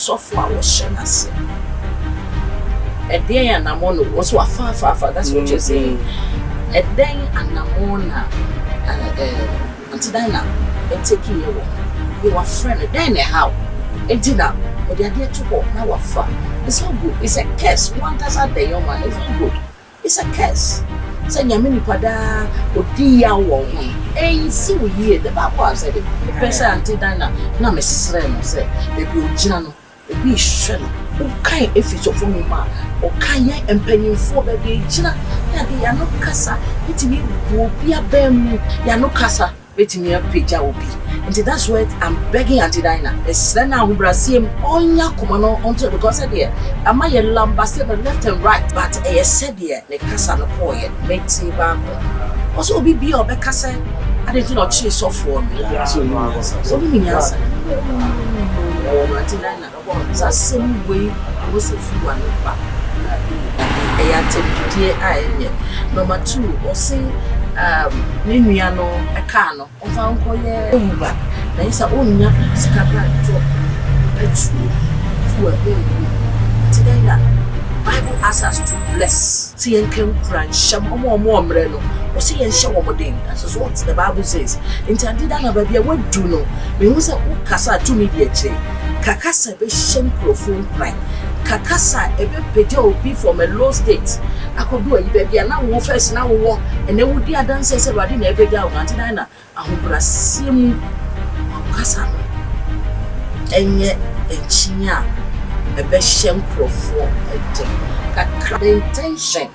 so far was Shanasi. A day and Namona was what far. That's what you're saying. A day and Namona until then, and take you are friend. Then how? And dinner, but the idea to go now. It's not good. It's a curse. One does a day, your man. It's not good. It's a curse. Say Yamini Pada or Dia Wong. Ain't see we hear the Papa said it. The person until Dana, no Miss Ren said, the good Jano, the be shell. Okay, if it's of me, ma, or can ye and penny for the Jina, Yano Casa, it will be a bem, Yano Casa, waiting me a picture will be. And that's what I'm begging Auntie Dinah. It's then now Brazil on Yakumano onto the Gossa dear. Am I a lambasted left and right? But I said dear, the Casa no poet, make see back. Also, be or Becassa. I didn't not chase off for me. So, mean answer. Auntie Dinah, that same way was a few one back. I attempted dear I. Number 2, or say. Nimiano, a cano, of Uncle Uber. There is a own scabra to a true for today. Bible asks us to bless. See and can crunch, sham more moreno, or see and show over them. That's what the Bible says. Intended a baby, what do know? We was a Casa to me, dear Jay. Cacassa be shameful phone cry. Cacassa, a bit be from a low state. I could do a baby and now first now walk and they would be a dancer about in every day of Auntie Dinah. I would Brasim Cassano and yet a chinya a best shameful for the intention.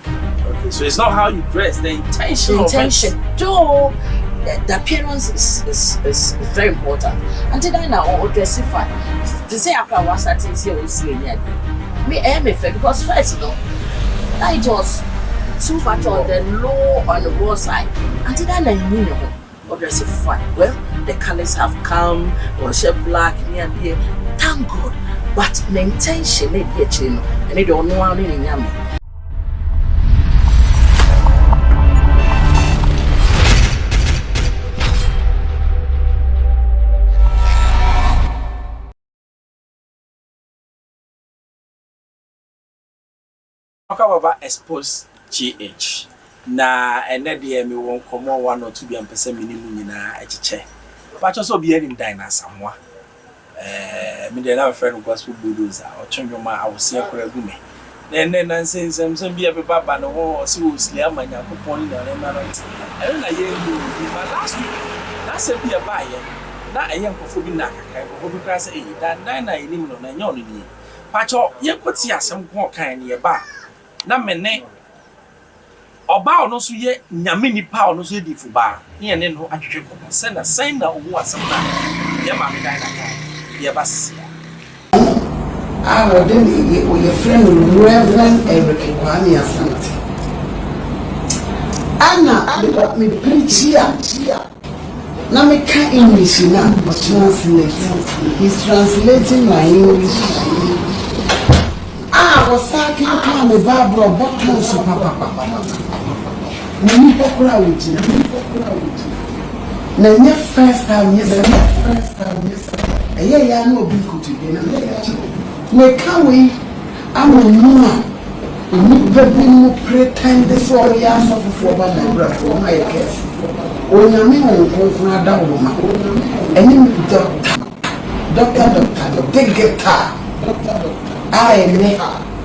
Okay, so it's not how you dress, the intention. The intention. Though the appearance is very important. Auntie Dinah or dressify. To say after what I think here was me aim it because first you know that it was too much on the low on the raw side. Until then I knew or dress it fine. Well, the colors have come or shade black near here. Thank God. But the intention may be a chino and they don't know how many yummy. Talk about Xposed GH. Na and then me won't come 1 or 2 minimum in a chair. But also be in Dinah Asamoah. Me then have a friend who gospel bulldozer or change your mind. I will see a correct me. Then I say some be a papa and a see who's near my coupon in the manner. I don't know my last week. That's a be a buyer. Not a young Kofubina, because that 9 I didn't know my own. Pacho, you could see some more kind nearby. Na mene oba no so ye nyame nipa no so ye difuba ne ne no atwetwe ko send na owo asema ye ma me dai na kai ye basia I would then your friend Reverend Eric Kwani Asante Anna me preach here na me ka English na translate he's translating my English I was talking to my Barbara Buttons, Papa. Many popular with you. Now, first time, yes. A year, I know be good today. Me can't wait. I'm a woman. You never pretend this all the answer for my brother for my case. Oh, you mean, I'm woman. And you doctor, big guitar. I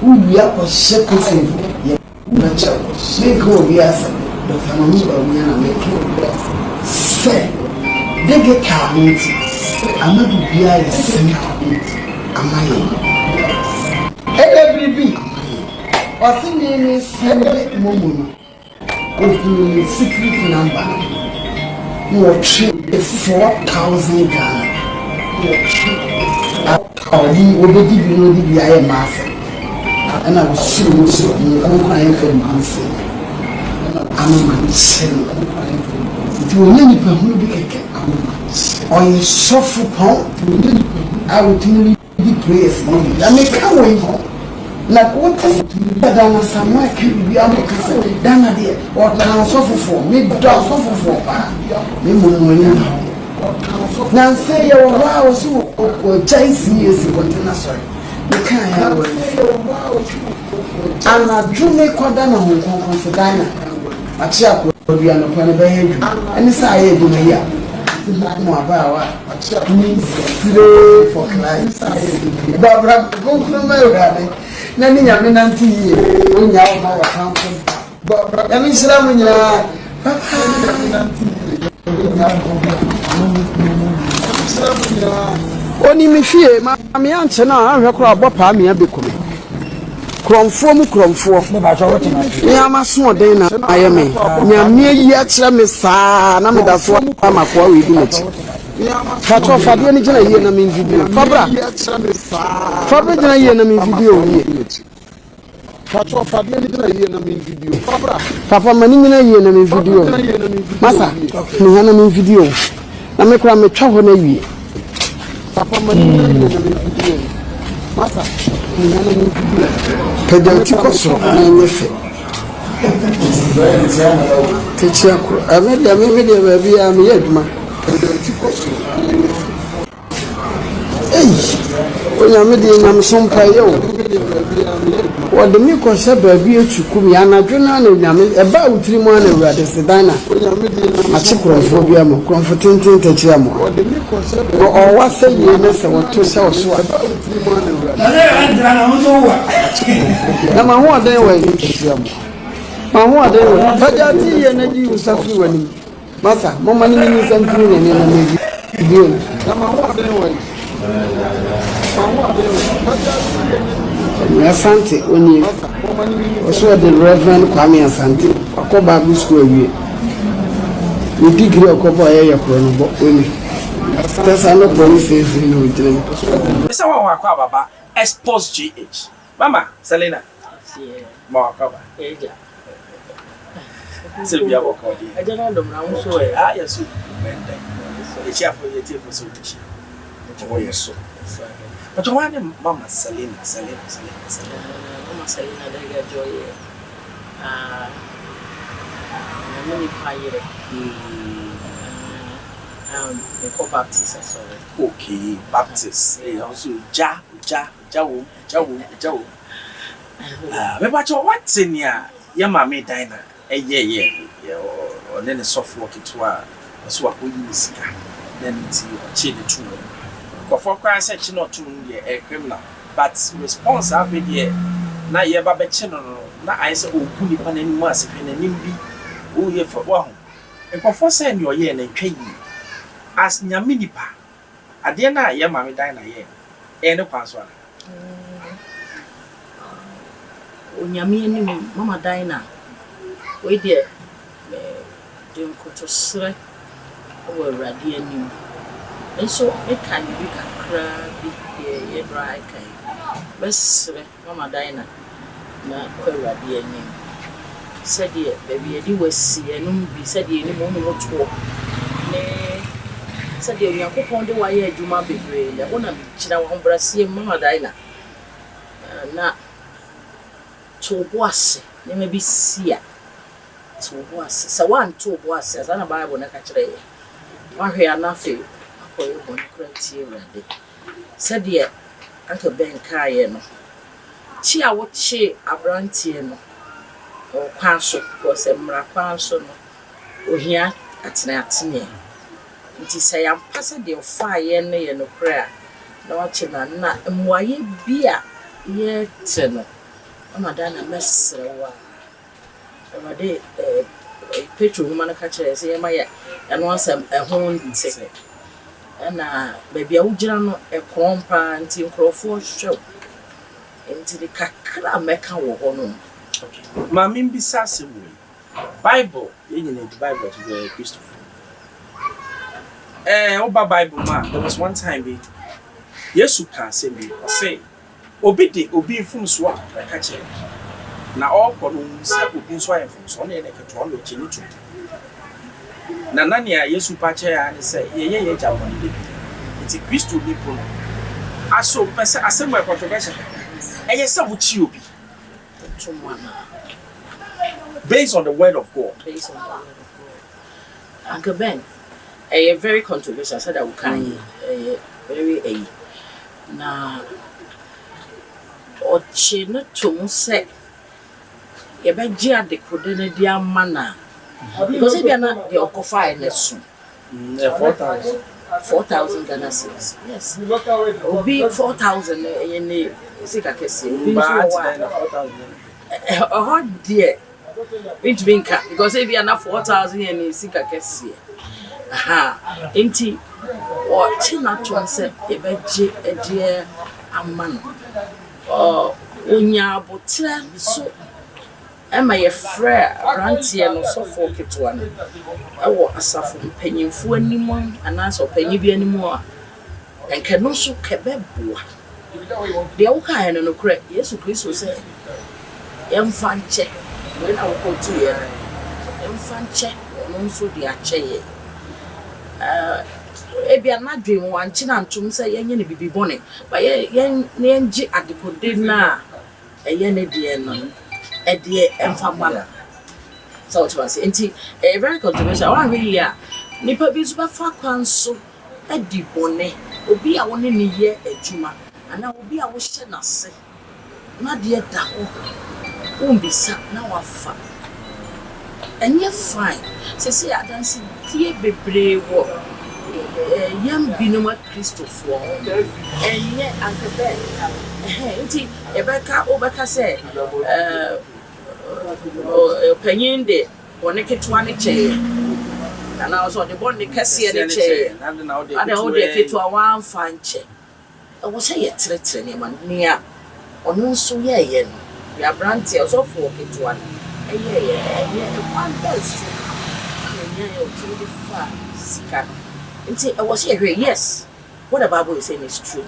we are for shepherding. Make go, yes, Dr. Mamuba, we are making say, they get carried. I'm not to be a sinner. Am I? Every bee, or singing is Sunday moment with the secret number. Your trip is 4,000 Ghana. I will give you the I master, and I was so I'm crying for myself. I'm a man, it will nearly be or you suffer pound. I will tell you the praise. I may come away home. Like what is than Asamoah can be able to say, Dana dear, or than suffer for, maybe don't suffer for, maybe Now say you wow so Jason is container sorry. You can't have and I drew me quarter na Hong Kong for Dina. I check what we are not going to be and it's I do me here. More about for clients. Barbara, go from my garden. Nanny, I'm in auntie. When you have our accountant. Barbara, let me slam in your Oni mi fie ma me anche na ahwe kro abopa me abekome kromfo mu kromfo me amaso oden na ayeme nyame yi a kire me saa na me dafo amakwa we di mechi fato fade ni gina yie na me video fabra gina yie na me video yie fato fade ni gina yie na me video fabra papa mani gina yie na me video masa me ha na me video na me kra me twa ho na wie papa mani gina yie na me video masa me ha na me video pedanti koso na nyefe teachia ko amedia me de ba bia me yaduma pedanti koso onya me de nyam sompa ye o de mi ko se ba bia tukum ya na dwena na nyame e ba utiri mu na awurade sedana onya me de achikrofo bia mo krofo tintin tachia mo o de mi ko se o wa se ye ne se wo to se o so a ba utiri mu na awurade na ho so wa na ma ho adan wa tachia mo ma ho adan wa baja ti ye na ji usafi wani masa mo mani ni sanfiri ne ne na me video na ma ho adan wa Asante oni also the Reverend Kwame Asante akọ Bible school awie we degree okobo aye yakro no bo oni tesa no police no ntire esa wa akọ baba Xposed GH mama Selena ma akọ ba eja Sylvia Okodi eja no dom na wo so e ah yesu mende e chia for yeti for so tichi oh yes but why mama Selena mama Selena daga joy many fire the co-baptist sorry okay baptist also ja me ba cho what in ya mama dina ye o ne soft work to a so akoyi nisika then ti chi the two for crisis not to a criminal but response have been here na ye ba be no na I say oku ni pa na ni mu asefe na nim bi o ye for wa ho e for say ni o ye na twa yi as nyame nipa ade na ye ma me dan na ye e ne kwanso ana o nyame ni mama dan na we de ko to sre o awurade anim so e can be kakra bi ye dry kai besre mama dina na awurade anim said ye baby edi wasi enum bi said ye ni mo to ne said ye yakopon de waye adwuma bebre le wona bi kira wo brase mama dina na to boase ne me bi sia to boase sa wan to boase as na bible na ka kire ye wa hwe anafe for you on criteria de said ye anto ben kaye no chi a wo chi abrantie no o kwaso ko se mra kwaso no ohia atene nti se ya mpasa de ofa ye ne ye no kra na wa chi na na mwaye bia ye te no amadana mesrewa amade petro huma na ka kire se ye ma ye eno asem ehon nti na baby a ujira no ekrompa nti nkrofo hwew nti de kakra meka wo ho no okay ma mimbisa se wo bible yenyina the bible to the Christopher oba bible ma there was one time be yesu ka se bi o say obi fum so a ka kire na all kono se obi so ayefum so na ye keto no chini tu na nani ya yesu pache ya ni say ye jaboni de ti Christo ni pro aso pese Asamoah controversial eye se wo chi obi based on the word of God. Uncle Ben a very controversial. I said that we can very na ochi no to say ye be gi adekode na dia mana because if you are not the okofa in soon 4,000 Ghana cedis. Yes. Obi 4,000 any sika kesi. Obi so 4,000. Dear. Which mean because if you are not 4,000 any sika kesi. Aha. Enti o china to say e be je e die amano. Onya abotre so Emma ye frere brantie no so for ketewa no ewo asafo mpanyimfo animu anaso panyi bi animu a enke no so kebeboa de wo kan no kure Yesu Kristo se yemfa nche we na wo kotu ye yemfa nche no so de ache ye ebia na dwen wanchi na ntom se yenye ne bibi bone ba ye ngi adekode na eye ne de no Edie Enfamala. So it was a very controversial one here. Nipa Bizuba Fakwanso, Eddie Bonnet, will be a 1 year a Juma, and I will be a wish and say, not yet that won't be sat now a fun. And you're fine. Say, I don't see clear baby walk. Young Binoma Christopher, and yet Uncle Ben. Rebecca Obaka said, Penny de Bonnet chair. And I was on the bonnet cassia chair, and I hold it to a 1 fine chair. I was a threatening near or no so ye. We are brandy or so for it one. A year, one does. I was here, yes. What the Bible is saying is true.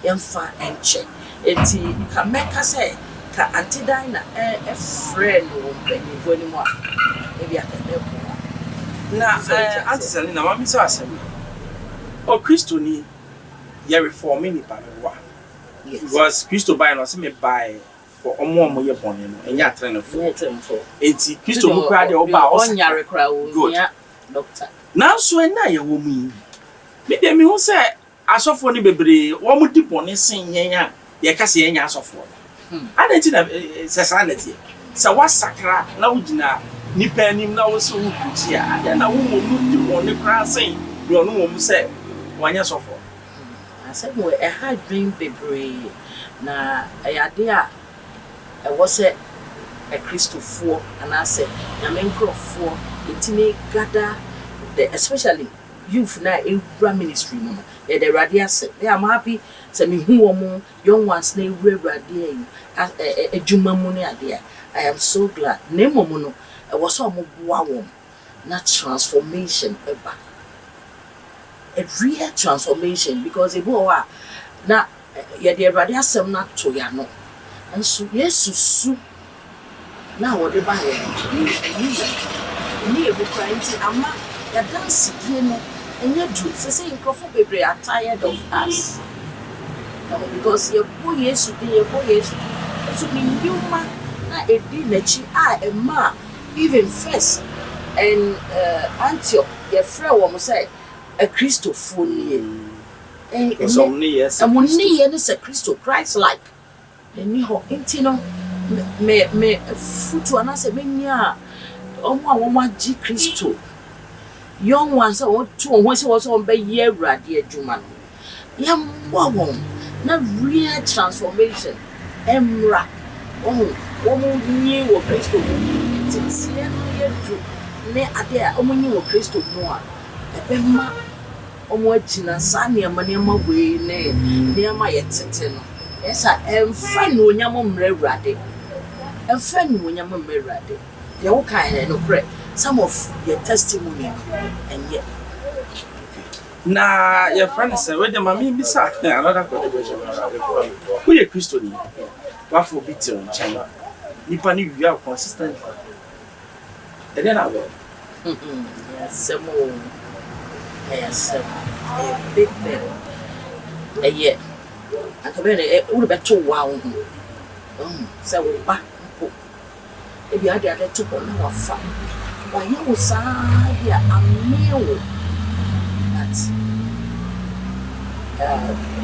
Yemfa enche. Eti ka meka say ka antidina a friend wo penifo ni mo a e bia ka debo. Na anti Selina mami so asem. O Kristo ni ye reform ni pa wa. Yes. Because Kristo buy no say me buy for omo ye bone no enya trend for. Eti Kristo mu kra de oba o nyare kra wo nya doctor. Na so na ye wo mu. Me de me hu say asofo ni bebre wo mu dipone sen yenya ye kase yenya asofo anenti na sesaneti se wasakra na wugina nipa anim na wo so wukuti a ade na wo mu dipone kra sen do no wo mu se wanya sofo asemo e ha dream bebre na ayade a e wo se e Christopher and I said na menkrofo itime gada especially youth na in ministry no the radio said I'm happy say me hu omo young ones na radio adwuma mu ne ade I am so glad na momo no e was so mo boa won na transformation eba a real transformation because e bo wa na ye the radio asem na to ya no enso yesusu na wo de ba ye ni e bo crying ama ya dance die no enye do say incrofo bebre are tired of us because you boy yesu so me nyuma na edi nachi a ma even first and Antioch your friend wo say a Christopher ni some years amoni ye is a Christo Christ like eni ho intino me futu anase menya omo a wo ma gi Christo young ones or two was on by year radi adwuma no yam won na real transformation emra omo nyi wo Kristo tsie no ye du ne ade a omo nyi wo Kristo no a ebema omo agina sa ne ma we ne ma yetete no esa emfa no nyam mra radi emfa no nyam mra radi ye wo kan no correct some of your testimony and yet na your friend say we the mami bisa another contribution who ye Kristo ni wa for bit on channel nipa ni wi are consistent e dey na we yes big thing and yet akabere we beto wa wo say we ba e bi ade to ko na wa fa why you say ya ameo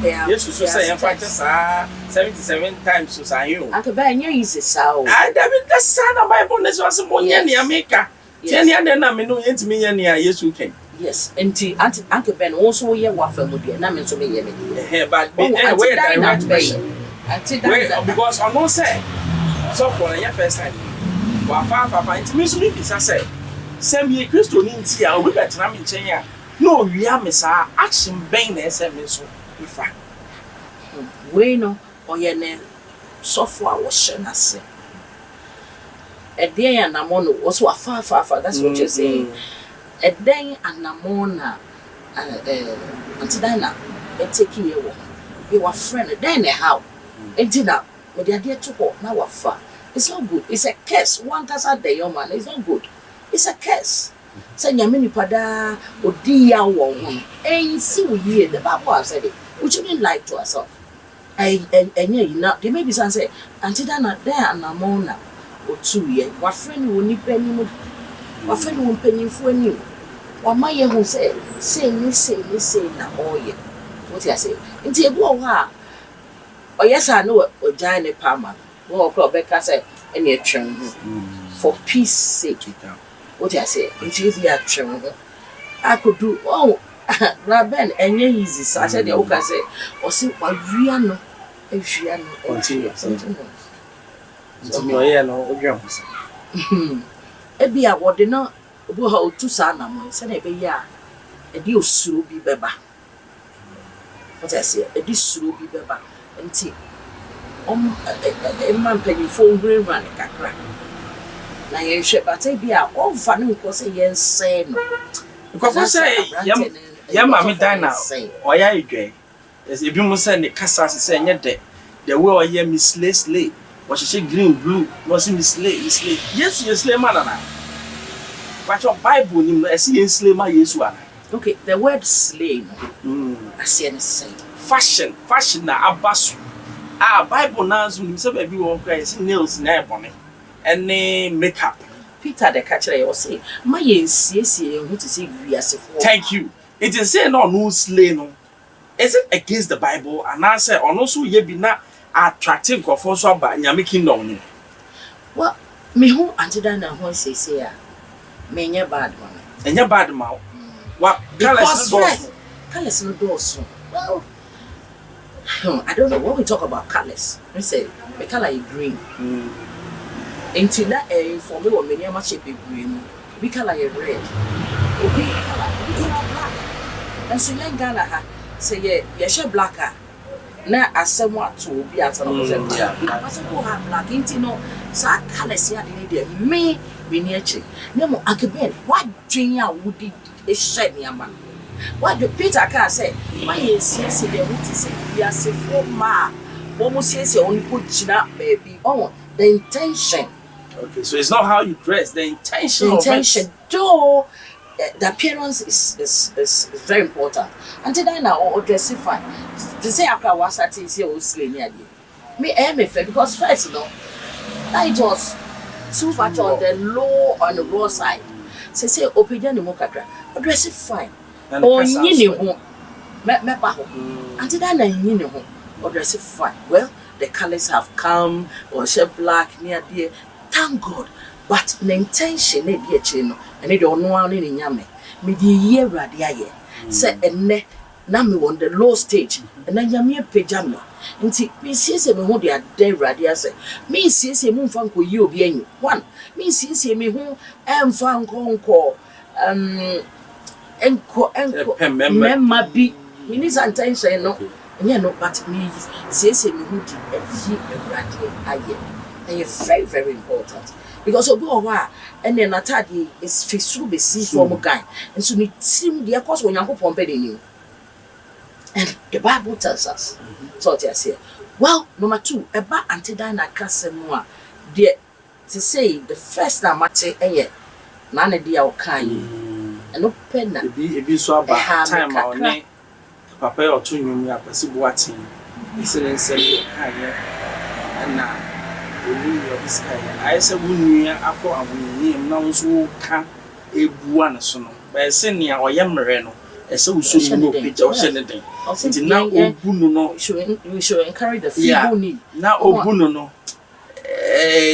Yes, so say, in fact, 77 times so say you. I could buy new easy sow. I David, the son of my bonus was more near America. Jenny and then I'm no into me and yes, you can. Yes, and Uncle Ben also ye waffle with the names to me. But where direct question. Because I won't say so for your first time. While Papa intimacy is I say, send me a Christian in here, we got to in China. No, we are Miss Action Bain as a miss. If I Bueno or your name software was shenasi. A day and Namono was what far, that's what you're saying. A day and Namona until then, taking you were friend, then how? And dinner, with the idea to go now far. It's not good. It's a curse. One does a day, your man. It's not good. It's a curse. Say, Yamini Pada, or dear one. And see, we hear the Bible has said it. Which you didn't like to ourselves. And yeah, you know, there may be some say, until then, there and Namona or 2 years. What friend will need penny? What friend will penny for you? Or my young who say me, now, oh, yeah. What I say? Into a go, oh, yes, I know a giant palmer. Well, Rebecca said, any trim for peace sake. What I say, until the action I could do. Oh, Raben, and easy. So I said, the Oka say, or see what Riano, if she had continue. So, no, Ebia, what did not go to Sana, said a ya, a deal suru be beba. What I say, a dish suru be beba, and tea. A man penny phone green run a crack. Now you ship, but I be all funny because a yen say no. Because I say, Yammy Dana, or ya gay. As if you must send the Cassas saying yet day. The way I hear Miss Slay, what she say green, blue, was in Miss Slay. Yes, you slay man. But your Bible, I see in slay my yes one. Okay, the word slay, I see and say fashion, na abasu. Bible now himself everyone cries nails in air bonnet and makeup. Peter the catcher will say, my CSA want to say we as thank you. It is saying no slay no. Is it against the Bible? And I say, or no, so ye be not attractive for so by Yami Kingdom. Well, me who until then, I say, me your bad one. And your bad mouth. What colors no doors. Well, I don't know when we talk about colors. We say the color is green. Until that for me, when many much shape green, we color is red. We color black. And so young Ghana say yeah, she blacker. Now Asamoah to be at another black. Asamoah have black. Into no, so colors here they need me near check. No, I can bet what junior would be a shiny man. What the Peter can say, my yes, they want to say, yes, for ma, almost yes, you only put chin baby. Oh, the intention. Okay, so it's not how you dress, the intention. The intention, though, the appearance is very important. Until then, now, dress fine. To say, after was at is your slim, me, because first, you know, that it was too much on the low, on the raw side. Say, open the mokaka, but dress it fine. Oh, you know, until then, you know, or dress it fine. Well, the colors have come, or shed black near dear. Thank God, but the intention, dear chino, and they don't know any yammy. Me the year radia, say, and ne, Nami on the low stage, and then yammy pajama. And see, me sees a mood they are dead radia say, me sees a moon funk with you being one, me sees a me who am found concord, Memma be Minis intention, no, and you know, but me says a mood and he a radia. And it's very, very important because of go away and then Natadi is fixed to be seen from a guy, and so we seem the course when you go on you. And the Bible tells us, so I say, well, number 2, about Antidina Asamoah, dear, to say the first time I say, eh, none of the kind, and no pen that be so about time or name, Papa or 2 you are possible watching, listening, say, and now. I said, we are up and we now so can a one son, by sending our young Moreno, ese uso no page o hye ne den nti na obunu no we should encourage the feeble need na obunu no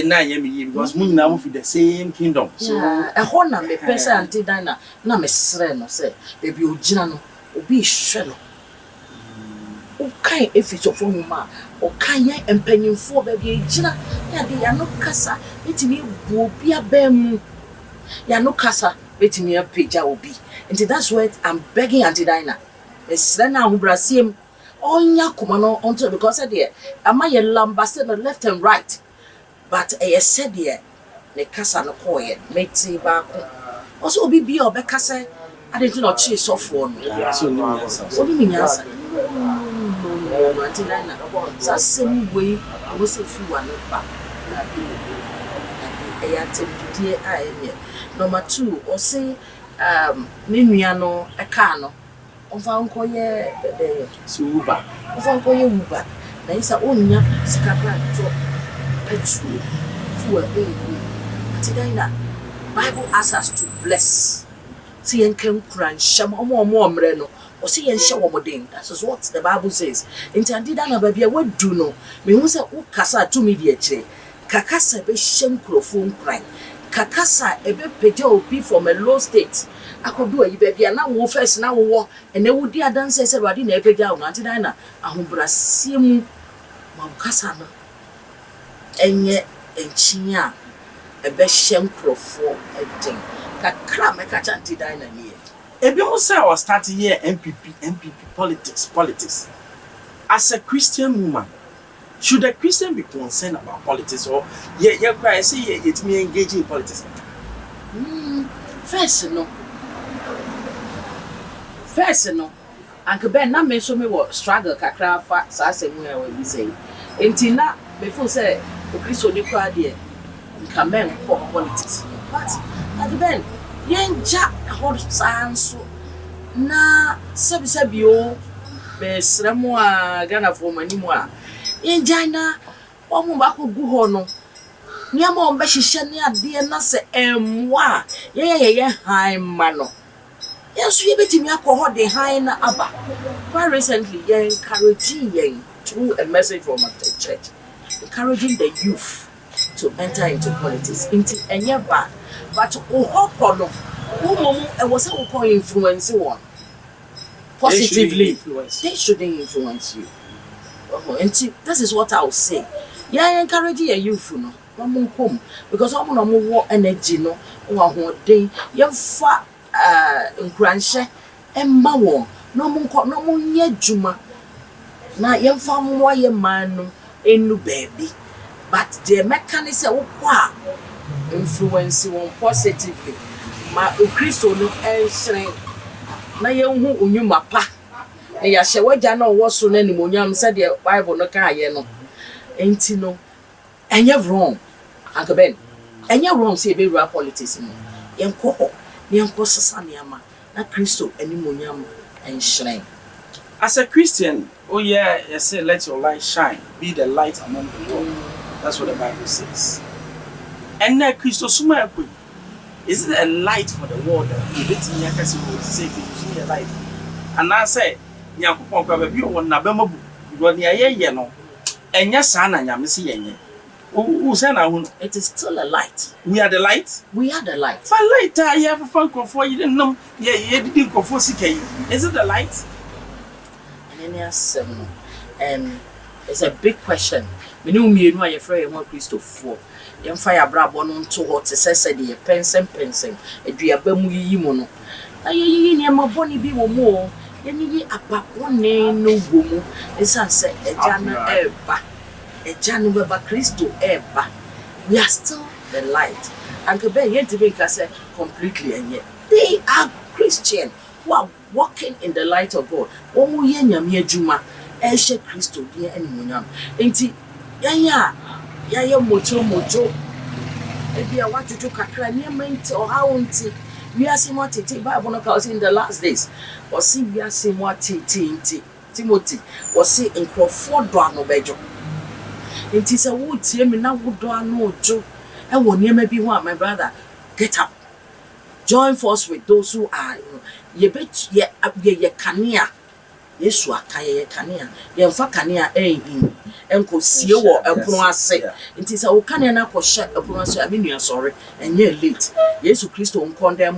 na yemi because mun na mo fi the same kingdom so ho na me pese anti dan na me sre no say baby ogina no obi hwe no okay if it's of huma okay yan empanyimfo baby egina ya de ya no kasa etimi bu obi abam ya no kasa etimi apagya obi and that's what I'm begging Auntie Dinah. It's then now Brasiem onya kumano onto because there am I lambasted left and right. But I said there ne kasa no koye meti ba also obi bi obeka say I didn't know chi so for no. So ni minyasa. No Auntie Dinah. So same way we say fi one ba. Number 2 or say Ninu no a cano. Of Uncle ye the Suba. Of Uncle Yuba. There is a onya scabra to petrol for a baby. Today, Bible asks us to bless. See and can crunch some more mreno or see and show more ding. That's what the Bible says. Intended an baby, a word do know. Me who say, O Cassa to me, dear Kakasa be shameful crying. Kakasa ebe peja obi from a low state. Akodu ayi baby na wo first na wo and they would dear dance say Radi na epeja o Auntie Dinah ahombrasiem ma kasa no enye enchinya ebe shamkrofo edin kakra meka Auntie Dinah ni ebi mo say I was starting here MPP politics as a Christian woman. Should a Christian be concerned about politics or cry say it me engage in politics? First no. Uncle Ben na me so me wo struggle kakra fa sa asemu e we say. Enti na before say o Kristo ni kwa de nka men for politics. But Uncle Ben yenja hot sanso na sebi o be sremo a Ghana for manimu a yenjana omo ba ko gu ho no nyama on be hihye ne ade na se emwa ye han ma no yesu ye betimi akọ de han na aba. Quite recently ye encouraging ye through a message from a church encouraging the youth to enter into politics into enye ba but ohoko no mom e was e influence one positively. They shouldn't influence you. And this is what I'll say. Yeah, encourage your youth, no. One come because I'm no more energy, no. One day, young fat encourage and mawo. No more ye juma. Now, young farm why man no baby. But the mechanism influence one positively. My Christo no and na young who unyuma pa. E ya hye na wo so na nimonyam said the Bible no ka ye no enti no enye wrong Uncle Ben enye wrong say be real politics no yenko ho yenko sesa niama na Kristo animonyam enhyren. As a Christian, oh yeah, you say let your light shine, be the light among the world. That's what the Bible says. And now Kristo suma ekwe is it a light for the world that you let me akasi wo say you a light. And I say Yakupon kwa baby won na bemabu because ne ayeye no enya sa na nyame se yenye who say na hu. It is still a light. We are the light. We are the light. For light you have fun for you didn't know you didn't go for sike. Is it the light? And then it's a big question. Me know me no aye frɛ one Christopher yem fire brabo no nto hot se de pensem aduaba mu yiyi mu no ayi ne ma boni bi wo mu o yenyi apapone no gomu esanse eja na eba eja no baba Kristo eba. We are still the light. And be yet be say completely and yet they are Christian who are walking in the light of God. Omu ye nyame adwuma ehye Kristo die animunyam enti ya mojo ebi a watwetwe kakra niema nti o ha wonti we are seeing what Bible no calls in the last days or see we are seeing what Timothy was say nkrofo do ano bejo enti se wo tie me na wo do ano ojo e wo niema bi ho my brother get up join force with those who are ye bet ye kanea yesu aka ye kanea ye mfa kanea enko sie wo epono ase nti se wo kanea na ko hye epono ase amenu sorry enye late yesu kristo nkondem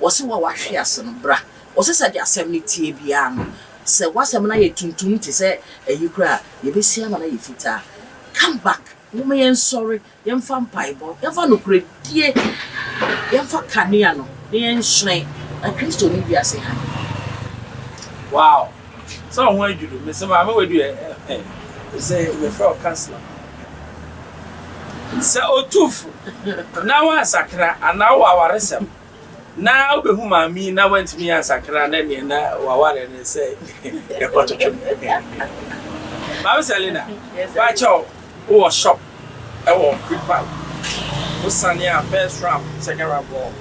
wo se wa hwe ase no bra wo se sade asem ne tie bia no se wasem na ye tuntum ti se eyikura ye besia ma na ye fita come back wo yen sorry ye mfa mpaibo ye fa no kredie ye mfa kanea no yen hyen na kristo ni bia se ha wow so when you do me say ma we do say we for counselor say otufu na wa sakra ana wa waresem na obehu mami na want me ansakra na ne na wa ware ne say e kotocho ma Selina ba cho wo shop e wo feedback wo sania first round second round ball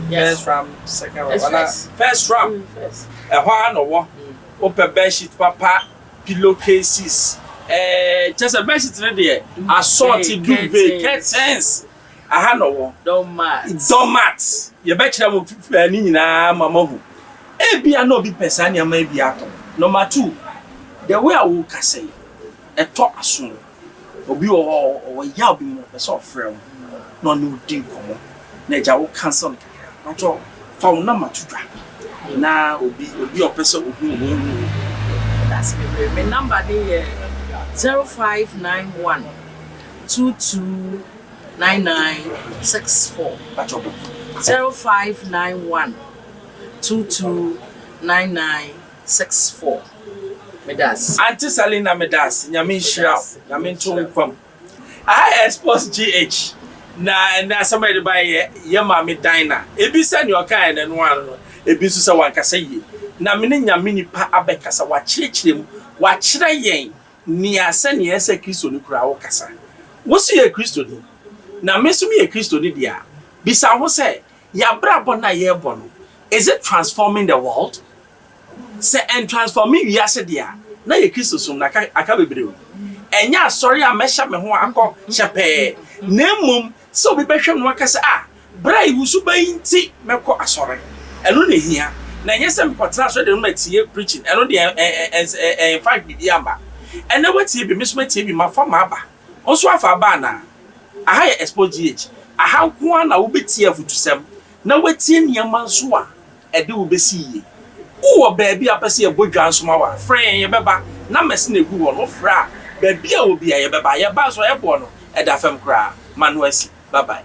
first round second round first round e ho no wo open bed sheet papa pillowcases just a bed sheet there assorted duvet curtains aha no wo domat ye be kira mo ani nyina mama hu e bia na obi pesa ne ama bia ato number 2 the way I will say e to aso obi o ya obi mo pesa ofrem no no din komo na ja wo cancel na to fa wo na matudwa na obi opese ohu that's my number dey 0591 229964 0591 229964 medas Auntie Selina medas nyame hira nyame ntom kwam I Xposed GH na somebody buy ye ma me diner ebi se ne okan na no ano ebi so se wankasa ye na me nyame nipa abekasa wa kirekirem wa kire yen ni ase ne ese Kristo ni kura wo kasa wo so ye Kristo ni na me so me ye Kristo ni dia bisa ho se ya brabo na ye bo no is it transforming the world say and transforming we ase dia na ye Kristo so na aka bebre enya sorry a mesha me ho akọ chepe na mum so be behwem no aka se bra iwusu bayinti mekọ asore eno na hia na nyese mpotra so de no matie preaching eno de in fact bi amba ena watie bi meso matie bi mafa ma aba onso afa aba na aha ye Xposed GH aha ko na wo betie afutusem na watie niam so a ede wo besi ye wo ba bi apese ye bodwa nso ma wa friend ye beba na mese na egu wo no fra ba bia wo bia ye beba ye ba so ye bo no eda fam kra manuasi bye bye